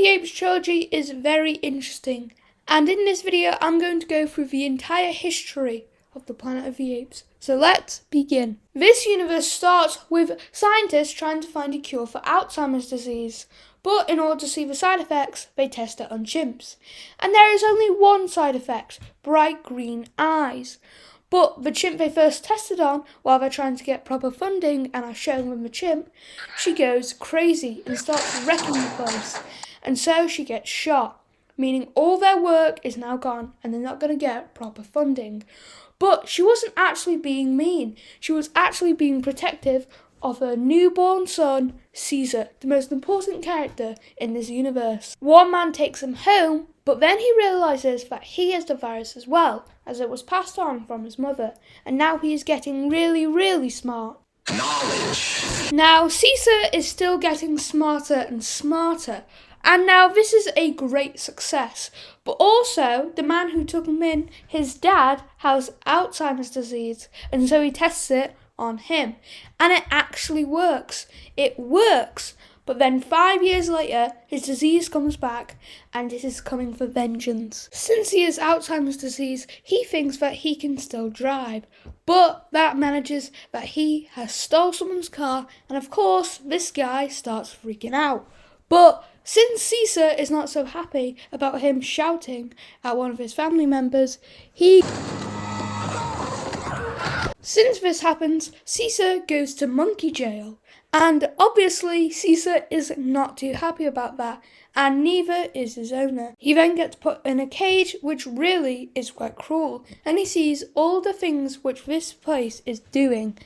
the Apes trilogy is very interesting, and in this video I'm going to go through the entire history of the Planet of the Apes. So let's begin. This universe starts with scientists trying to find a cure for Alzheimer's disease, but in order to see the side effects, they test it on chimps. And there is only one side effect: bright green eyes. But the chimp they first tested on, while they're trying to get proper funding and are showing them the chimp, she goes crazy and starts wrecking the place. And so she gets shot, meaning all their work is now gone and they're not going to get proper funding. But she wasn't actually being mean. She was actually being protective of her newborn son, Caesar, the most important character in this universe. One man takes him home, but then he realises that he has the virus as well, as it was passed on from his mother, and now he is getting really smart. Knowledge. Now Caesar is still getting smarter and smarter, and now this is a great success. But also, the man who took him in, his dad, has Alzheimer's disease, and so he tests it on him. And it actually works. It works. But then 5 years later, his disease comes back, and it is coming for vengeance. Since he has Alzheimer's disease, he thinks that he can still drive. But that manages that he has stole someone's car, and of course, this guy starts freaking out. But since Caesar is not so happy about him shouting at one of his family members, Since this happens, Caesar goes to monkey jail. And obviously, Caesar is not too happy about that, and neither is his owner. He then gets put in a cage, which really is quite cruel, and he sees all the things which this place is doing.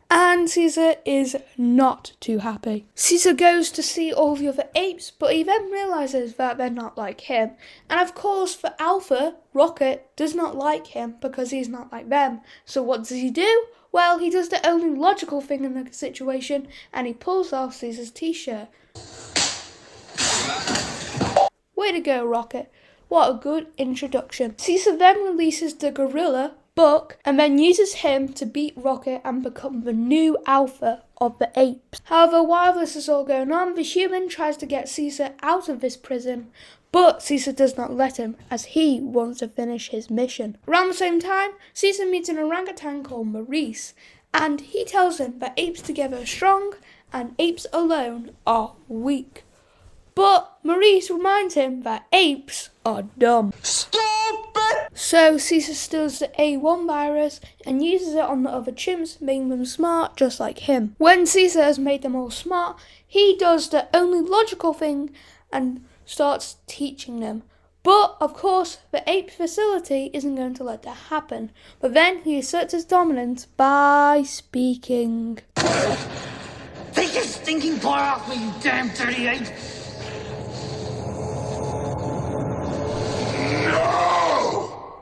And Caesar is not too happy. Caesar goes to see all the other apes, but he then realises that they're not like him. And of course, for Alpha, Rocket does not like him because he's not like them. So what does he do? Well, he does the only logical thing in the situation, and he pulls off Caesar's t-shirt. Way to go, Rocket. What a good introduction. Caesar then releases the gorilla, Buck, and then uses him to beat Rocket and become the new alpha of the apes. However, while this is all going on, the human tries to get Caesar out of this prison, but Caesar does not let him, as he wants to finish his mission. Around the same time, Caesar meets an orangutan called Maurice, and he tells him that apes together are strong and apes alone are weak. But Maurice reminds him that apes are dumb. So Caesar steals the A1 virus and uses it on the other chimps, making them smart just like him. When Caesar has made them all smart, he does the only logical thing and starts teaching them. But of course, the ape facility isn't going to let that happen. But then he asserts his dominance by speaking. Take your stinking paw off me, you damn dirty ape!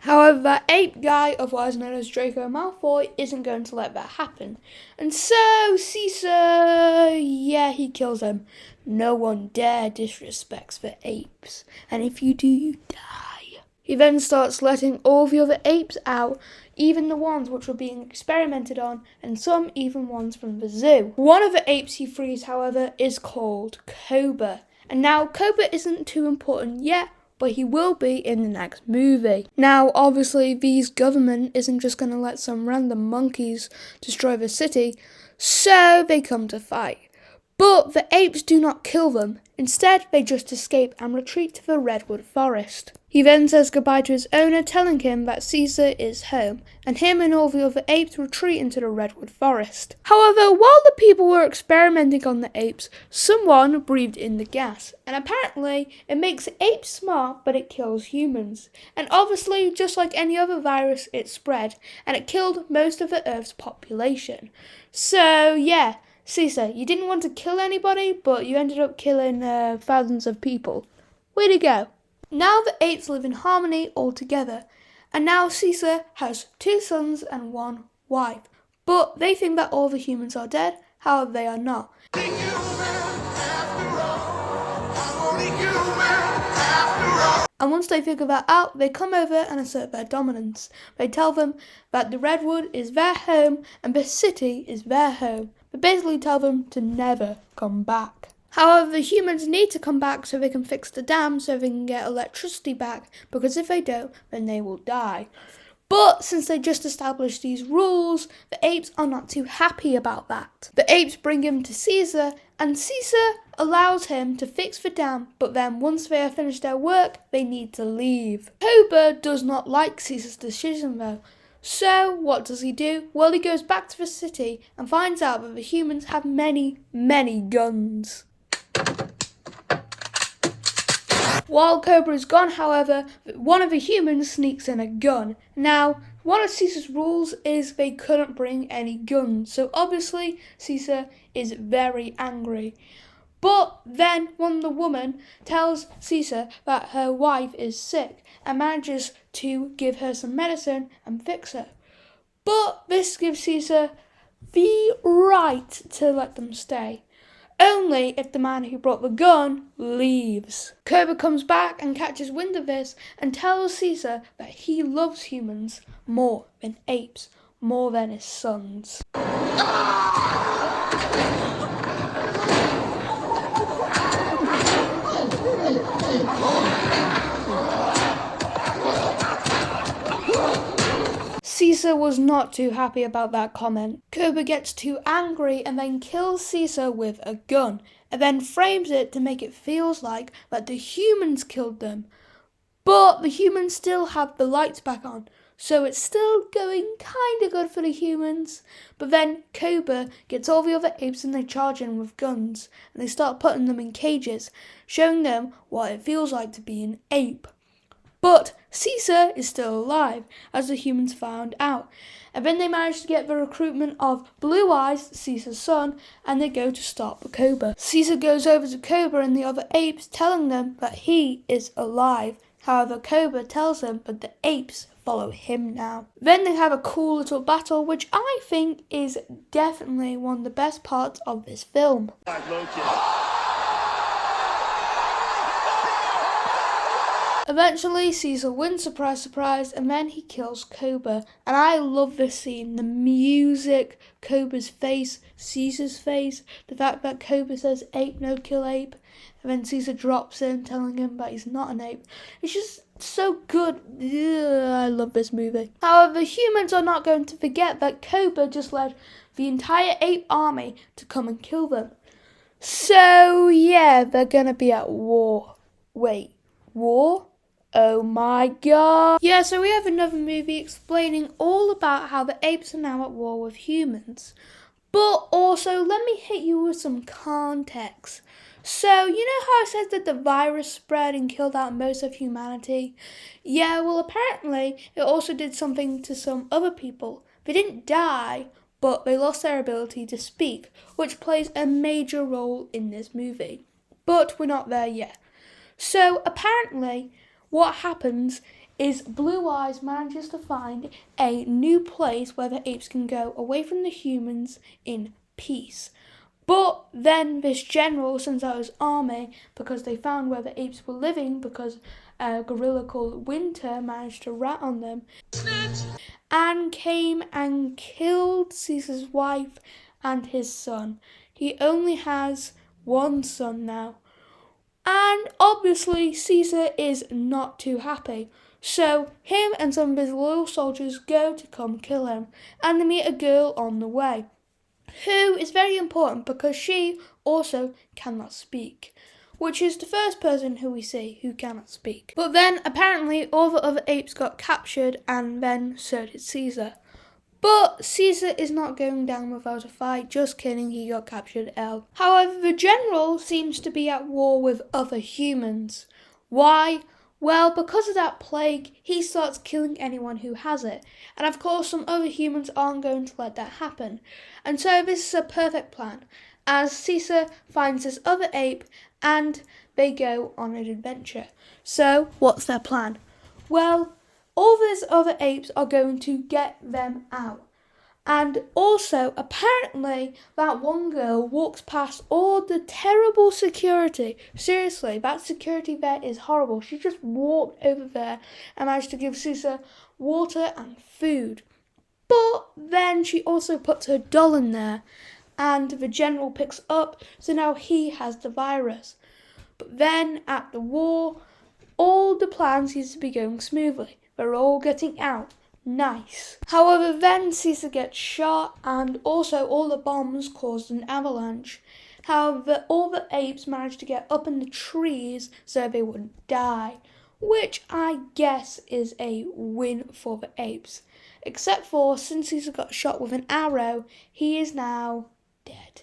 However, that ape guy, otherwise known as Draco Malfoy, isn't going to let that happen. And so Caesar, he kills him. No one dare disrespects the apes, and if you do, you die. He then starts letting all the other apes out, even the ones which were being experimented on, and some even ones from the zoo. One of the apes he frees, however, is called Cobra. And now Cobra isn't too important yet, but he will be in the next movie. Now, obviously, V's government isn't just going to let some random monkeys destroy the city, so they come to fight. But the apes do not kill them. Instead, they just escape and retreat to the redwood forest. He then says goodbye to his owner, telling him that Caesar is home, and him and all the other apes retreat into the redwood forest. However, while the people were experimenting on the apes, someone breathed in the gas, and apparently it makes apes smart, but it kills humans. And obviously, just like any other virus, it spread, and it killed most of the Earth's population. So, Caesar, you didn't want to kill anybody, but you ended up killing thousands of people. Way to go. Now the apes live in harmony all together, and now Caesar has 2 sons and 1 wife. But they think that all the humans are dead, however they are not. And once they figure that out, they come over and assert their dominance. They tell them that the redwood is their home and the city is their home. They basically tell them to never come back. However, the humans need to come back so they can fix the dam so they can get electricity back, because if they don't, then they will die. But since they just established these rules, the apes are not too happy about that. The apes bring him to Caesar, and Caesar allows him to fix the dam, but then once they have finished their work, they need to leave. Cobra does not like Caesar's decision though. So what does he do? Well, he goes back to the city and finds out that the humans have many, many guns. While Cobra is gone, however, one of the humans sneaks in a gun. Now, one of Caesar's rules is they couldn't bring any guns, so obviously Caesar is very angry. But then one of the women tells Caesar that her wife is sick and manages to give her some medicine and fix her. But this gives Caesar the right to let them stay. Only if the man who brought the gun leaves. Cobra comes back and catches wind of this and tells Caesar that he loves humans more than apes, more than his sons. Caesar was not too happy about that comment. Cobra gets too angry and then kills Caesar with a gun, and then frames it to make it feels like that the humans killed them. But the humans still have the lights back on, so it's still going kinda good for the humans. But then Cobra gets all the other apes and they charge in with guns, and they start putting them in cages, showing them what it feels like to be an ape. But Caesar is still alive, as the humans found out. And then they manage to get the recruitment of Blue Eyes, Caesar's son, and they go to stop the Cobra. Caesar goes over to Cobra and the other apes, telling them that he is alive. However, Cobra tells them that the apes follow him now. Then they have a cool little battle, which I think is definitely one of the best parts of this film. Eventually, Caesar wins, surprise, surprise, and then he kills Cobra. And I love this scene. The music, Cobra's face, Caesar's face, the fact that Cobra says, "Ape, no kill ape," and then Caesar drops in, telling him that he's not an ape. It's just so good. I love this movie. However, humans are not going to forget that Cobra just led the entire ape army to come and kill them. So, yeah, they're gonna be at war. Wait, war? Oh my god. Yeah, so we have another movie explaining all about how the apes are now at war with humans. But also, let me hit you with some context. So, you know how I said that the virus spread and killed out most of humanity? Yeah, well, apparently, it also did something to some other people. They didn't die, but they lost their ability to speak, which plays a major role in this movie. But we're not there yet. So, apparently, what happens is Blue Eyes manages to find a new place where the apes can go away from the humans in peace. But then this general sends out his army because they found where the apes were living because a gorilla called Winter managed to rat on them and came and killed Caesar's wife and his son. He only has one son now. And obviously Caesar is not too happy. So him and some of his loyal soldiers go to come kill him, and they meet a girl on the way, who is very important because she also cannot speak, which is the first person who we see who cannot speak. But then apparently all the other apes got captured, and then so did Caesar. But Caesar is not going down without a fight, just kidding, he got captured L. However, the general seems to be at war with other humans. Why? Well, because of that plague, he starts killing anyone who has it. And of course, some other humans aren't going to let that happen. And so this is a perfect plan, as Caesar finds this other ape and they go on an adventure. So, what's their plan? Well, all these other apes are going to get them out. And also, apparently, that one girl walks past all the terrible security. Seriously, that security there is horrible. She just walked over there and managed to give Caesar water and food. But then she also puts her doll in there. and the general picks up, so now he has the virus. But then at the war, all the plans seems to be going smoothly. They're all getting out. Nice. However, then Caesar gets shot, and also all the bombs caused an avalanche. However, all the apes managed to get up in the trees so they wouldn't die, which I guess is a win for the apes. Except for, since Caesar got shot with an arrow, he is now dead.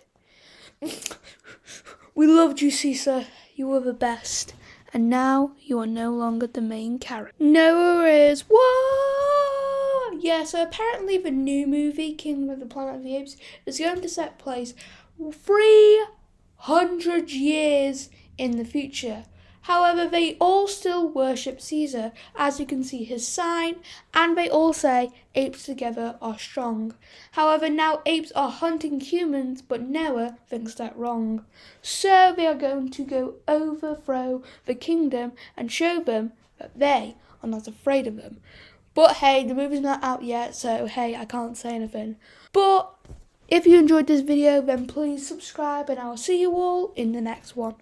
We loved you, Caesar. You were the best. And now you are no longer the main character. Noah is what? Yeah, so apparently the new movie, King of the Planet of the Apes, is going to set place 300 years in the future. However, they all still worship Caesar, as you can see his sign, and they all say apes together are strong. However, now apes are hunting humans, but Noah thinks that wrong. So they are going to go overthrow the kingdom and show them that they are not afraid of them. But hey, the movie's not out yet, so hey, I can't say anything. But if you enjoyed this video, then please subscribe, and I will see you all in the next one.